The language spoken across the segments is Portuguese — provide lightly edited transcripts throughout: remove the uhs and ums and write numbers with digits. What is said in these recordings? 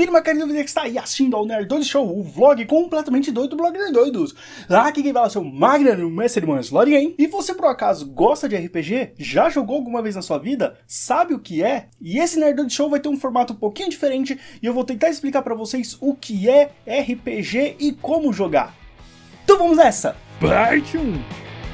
bem-vindo, meu querido vídeo que está aí assistindo ao Nerdoido Show, o vlog completamente doido do blog Nerdoidos. Aqui quem fala é o seu Magno, o mestre de Manslore Game. E você por acaso gosta de RPG? Já jogou alguma vez na sua vida? Sabe o que é? E esse Nerdoido Show vai ter um formato um pouquinho diferente e eu vou tentar explicar pra vocês o que é RPG e como jogar. Então vamos nessa! Parte 1.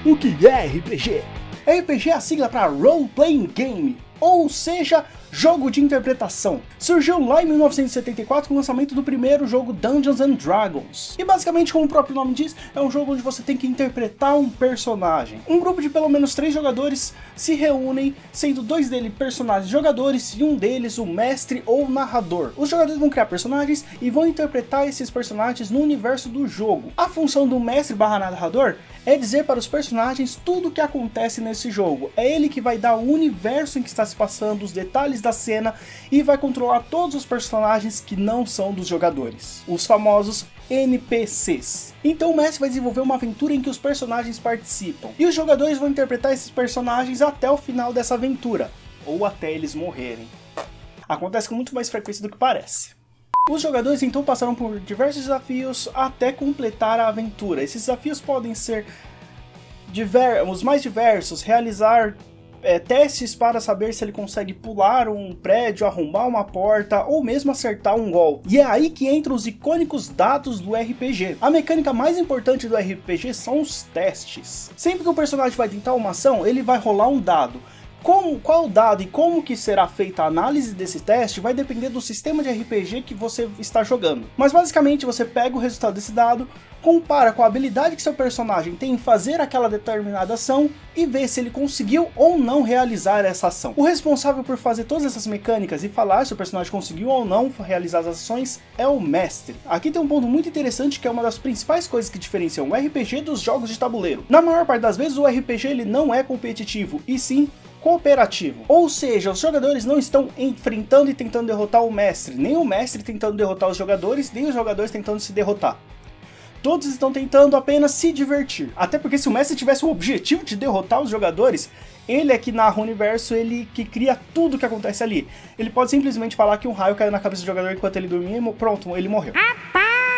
O que é RPG? RPG é a sigla para Role Playing Game, ou seja, jogo de interpretação. Surgiu lá em 1974 com o lançamento do primeiro jogo Dungeons and Dragons. E basicamente, como o próprio nome diz, é um jogo onde você tem que interpretar um personagem. Um grupo de pelo menos 3 jogadores se reúnem, sendo 2 deles personagens jogadores e um deles o mestre ou narrador. Os jogadores vão criar personagens e vão interpretar esses personagens no universo do jogo. A função do mestre barra narrador é dizer para os personagens tudo o que acontece nesse jogo. É ele que vai dar o universo em que está se passando, os detalhes da cena e vai controlar todos os personagens que não são dos jogadores, os famosos NPCs. Então o mestre vai desenvolver uma aventura em que os personagens participam e os jogadores vão interpretar esses personagens até o final dessa aventura, ou até eles morrerem. Acontece com muito mais frequência do que parece. Os jogadores então passaram por diversos desafios até completar a aventura. Esses desafios podem ser os mais diversos, realizar testes para saber se ele consegue pular um prédio, arrombar uma porta ou mesmo acertar um golpe. E é aí que entram os icônicos dados do RPG. A mecânica mais importante do RPG são os testes. Sempre que o personagem vai tentar uma ação, ele vai rolar um dado. Qual dado e como que será feita a análise desse teste vai depender do sistema de RPG que você está jogando. Mas basicamente você pega o resultado desse dado, compara com a habilidade que seu personagem tem em fazer aquela determinada ação e vê se ele conseguiu ou não realizar essa ação. O responsável por fazer todas essas mecânicas e falar se o personagem conseguiu ou não realizar as ações é o mestre. Aqui tem um ponto muito interessante que é uma das principais coisas que diferenciam o RPG dos jogos de tabuleiro. Na maior parte das vezes o RPG ele não é competitivo, e sim cooperativo. Ou seja, os jogadores não estão enfrentando e tentando derrotar o mestre, nem o mestre tentando derrotar os jogadores, nem os jogadores tentando se derrotar. Todos estão tentando apenas se divertir. Até porque se o mestre tivesse o objetivo de derrotar os jogadores, ele é que narra o universo, ele que cria tudo que acontece ali. Ele pode simplesmente falar que um raio caiu na cabeça do jogador enquanto ele dormia e pronto, ele morreu.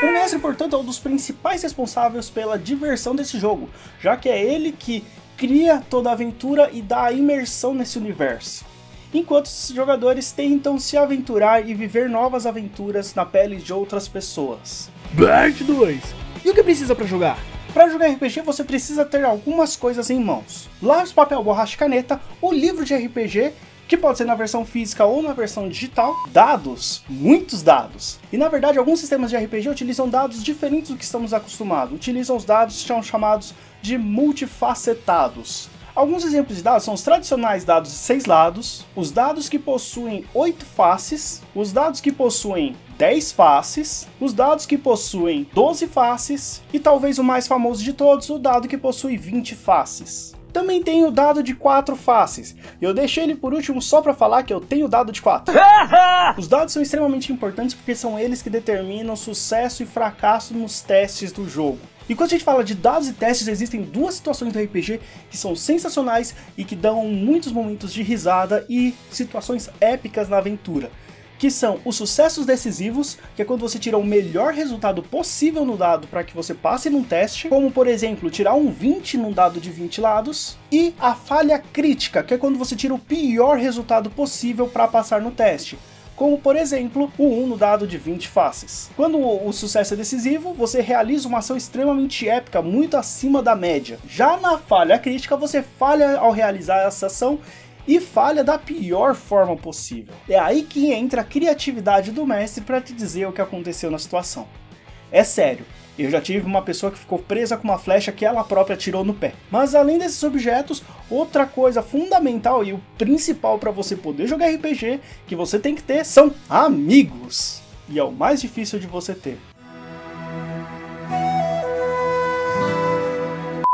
O mestre, portanto, é um dos principais responsáveis pela diversão desse jogo, já que é ele que cria toda a aventura e dá a imersão nesse universo, enquanto os jogadores tentam se aventurar e viver novas aventuras na pele de outras pessoas. Parte 2. E o que precisa para jogar? Para jogar RPG você precisa ter algumas coisas em mãos: lápis, papel, borracha e caneta, o livro de RPG, que pode ser na versão física ou na versão digital, dados, muitos dados. E na verdade alguns sistemas de RPG utilizam dados diferentes do que estamos acostumados, utilizam os dados que são chamados de multifacetados. Alguns exemplos de dados são os tradicionais dados de 6 lados, os dados que possuem 8 faces, os dados que possuem 10 faces, os dados que possuem 12 faces e talvez o mais famoso de todos, o dado que possui 20 faces. Também tem o dado de 4 faces. Eu deixei ele por último só para falar que eu tenho o dado de 4. Os dados são extremamente importantes porque são eles que determinam sucesso e fracasso nos testes do jogo. E quando a gente fala de dados e testes, existem 2 situações do RPG que são sensacionais e que dão muitos momentos de risada e situações épicas na aventura, que são os sucessos decisivos, que é quando você tira o melhor resultado possível no dado para que você passe num teste, como por exemplo, tirar um 20 num dado de 20 lados, e a falha crítica, que é quando você tira o pior resultado possível para passar no teste, como por exemplo, o 1 no dado de 20 faces. Quando o sucesso é decisivo, você realiza uma ação extremamente épica, muito acima da média. Já na falha crítica, você falha ao realizar essa ação e falha da pior forma possível. É aí que entra a criatividade do mestre para te dizer o que aconteceu na situação. É sério, eu já tive uma pessoa que ficou presa com uma flecha que ela própria atirou no pé. Mas além desses objetos, outra coisa fundamental e o principal para você poder jogar RPG que você tem que ter são amigos. E é o mais difícil de você ter.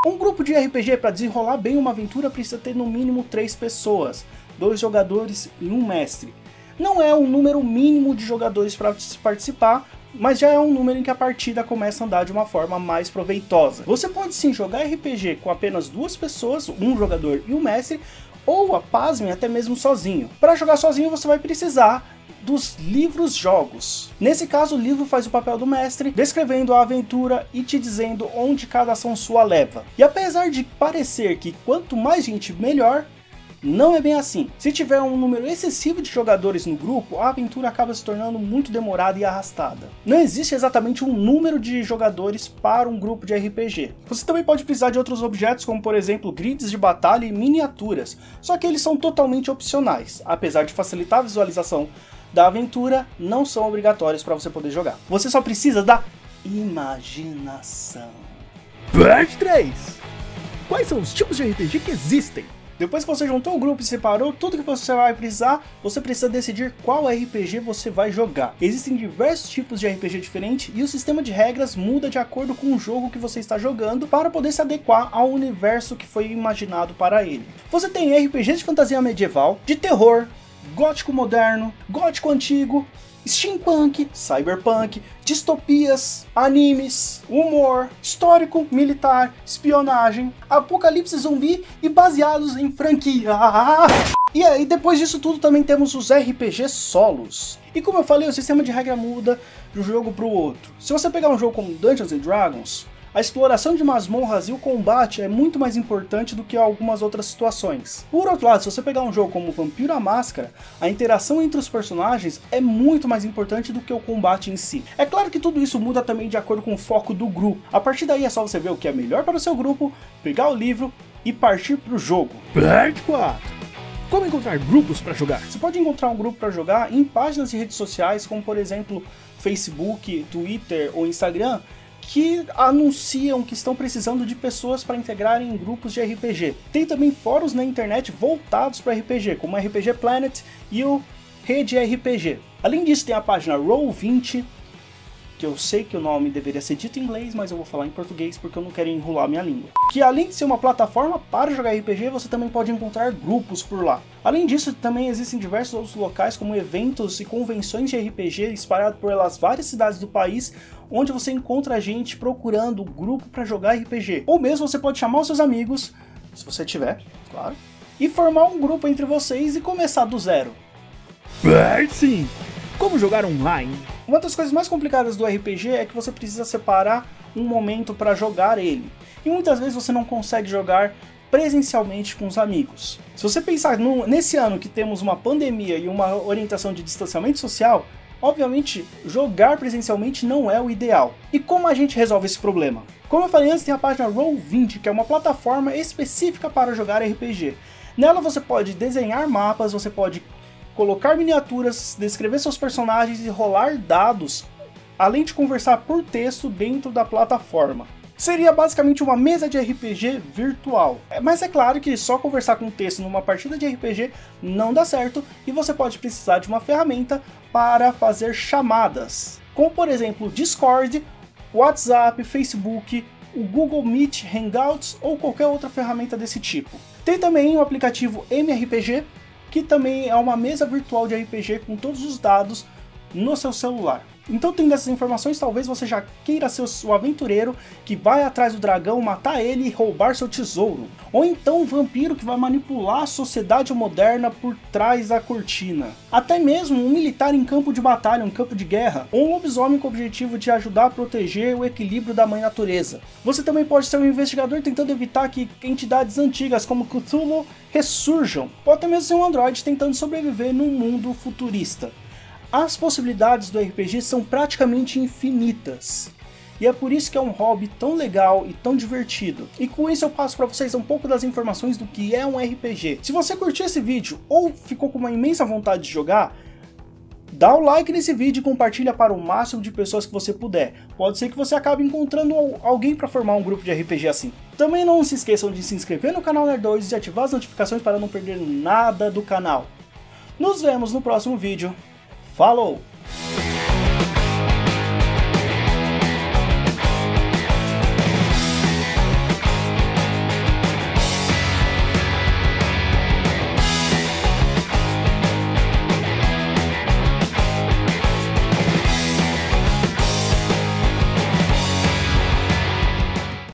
Um grupo de RPG para desenrolar bem uma aventura precisa ter no mínimo 3 pessoas, 2 jogadores e um mestre. Não é um número mínimo de jogadores para participar, mas já é um número em que a partida começa a andar de uma forma mais proveitosa. Você pode sim jogar RPG com apenas 2 pessoas, um jogador e um mestre, ou, pasmem, até mesmo sozinho. Para jogar sozinho você vai precisar dos livros-jogos. Nesse caso, o livro faz o papel do mestre, descrevendo a aventura e te dizendo onde cada ação sua leva. E apesar de parecer que quanto mais gente, melhor, não é bem assim. Se tiver um número excessivo de jogadores no grupo, a aventura acaba se tornando muito demorada e arrastada. Não existe exatamente um número de jogadores para um grupo de RPG. Você também pode precisar de outros objetos, como por exemplo grids de batalha e miniaturas, só que eles são totalmente opcionais. Apesar de facilitar a visualização da aventura, não são obrigatórios para você poder jogar. Você só precisa da imaginação. Parte 3. Quais são os tipos de RPG que existem? Depois que você juntou o grupo e separou tudo que você vai precisar, você precisa decidir qual RPG você vai jogar. Existem diversos tipos de RPG diferentes e o sistema de regras muda de acordo com o jogo que você está jogando para poder se adequar ao universo que foi imaginado para ele. Você tem RPGs de fantasia medieval, de terror, gótico moderno, gótico antigo, steampunk, cyberpunk, distopias, animes, humor, histórico, militar, espionagem, apocalipse zumbi e baseados em franquia. E aí, depois disso tudo, também temos os RPG solos. E como eu falei, o sistema de regra muda de um jogo para o outro. Se você pegar um jogo como Dungeons & Dragons, a exploração de masmorras e o combate é muito mais importante do que algumas outras situações. Por outro lado, se você pegar um jogo como Vampiro à Máscara, a interação entre os personagens é muito mais importante do que o combate em si. É claro que tudo isso muda também de acordo com o foco do grupo. A partir daí é só você ver o que é melhor para o seu grupo, pegar o livro e partir para o jogo. Parte 4. Como encontrar grupos para jogar? Você pode encontrar um grupo para jogar em páginas de redes sociais, como por exemplo Facebook, Twitter ou Instagram, que anunciam que estão precisando de pessoas para integrarem em grupos de RPG. Tem também fóruns na internet voltados para RPG, como o RPG Planet e o Rede RPG. Além disso, tem a página Roll20, que eu sei que o nome deveria ser dito em inglês, mas eu vou falar em português porque eu não quero enrolar minha língua. Que além de ser uma plataforma para jogar RPG, você também pode encontrar grupos por lá. Além disso, também existem diversos outros locais, como eventos e convenções de RPG espalhados pelas várias cidades do país, onde você encontra gente procurando grupo para jogar RPG. Ou mesmo você pode chamar os seus amigos, se você tiver, claro, e formar um grupo entre vocês e começar do zero. Parte 5. Como jogar online? Uma das coisas mais complicadas do RPG é que você precisa separar um momento para jogar ele. E muitas vezes você não consegue jogar presencialmente com os amigos. Se você pensar nesse ano que temos uma pandemia e uma orientação de distanciamento social, obviamente jogar presencialmente não é o ideal. E como a gente resolve esse problema? Como eu falei antes, tem a página Roll20, que é uma plataforma específica para jogar RPG. Nela você pode desenhar mapas, você pode colocar miniaturas, descrever seus personagens e rolar dados, além de conversar por texto dentro da plataforma. Seria basicamente uma mesa de RPG virtual. Mas é claro que só conversar com texto numa partida de RPG não dá certo e você pode precisar de uma ferramenta para fazer chamadas, como por exemplo o Discord, WhatsApp, Facebook, o Google Meet, Hangouts ou qualquer outra ferramenta desse tipo. Tem também o aplicativo MRPG, que também é uma mesa virtual de RPG com todos os dados no seu celular. Então, tendo essas informações, talvez você já queira ser o aventureiro que vai atrás do dragão, matar ele e roubar seu tesouro. Ou então um vampiro que vai manipular a sociedade moderna por trás da cortina. Até mesmo um militar em campo de batalha, um campo de guerra. Ou um lobisomem com o objetivo de ajudar a proteger o equilíbrio da mãe natureza. Você também pode ser um investigador tentando evitar que entidades antigas como Cthulhu ressurjam. Ou até mesmo ser um androide tentando sobreviver num mundo futurista. As possibilidades do RPG são praticamente infinitas. E é por isso que é um hobby tão legal e tão divertido. E com isso eu passo para vocês um pouco das informações do que é um RPG. Se você curtiu esse vídeo ou ficou com uma imensa vontade de jogar, dá o like nesse vídeo e compartilha para o máximo de pessoas que você puder. Pode ser que você acabe encontrando alguém para formar um grupo de RPG assim. Também não se esqueçam de se inscrever no canal Nerd2 e ativar as notificações para não perder nada do canal. Nos vemos no próximo vídeo. Falou!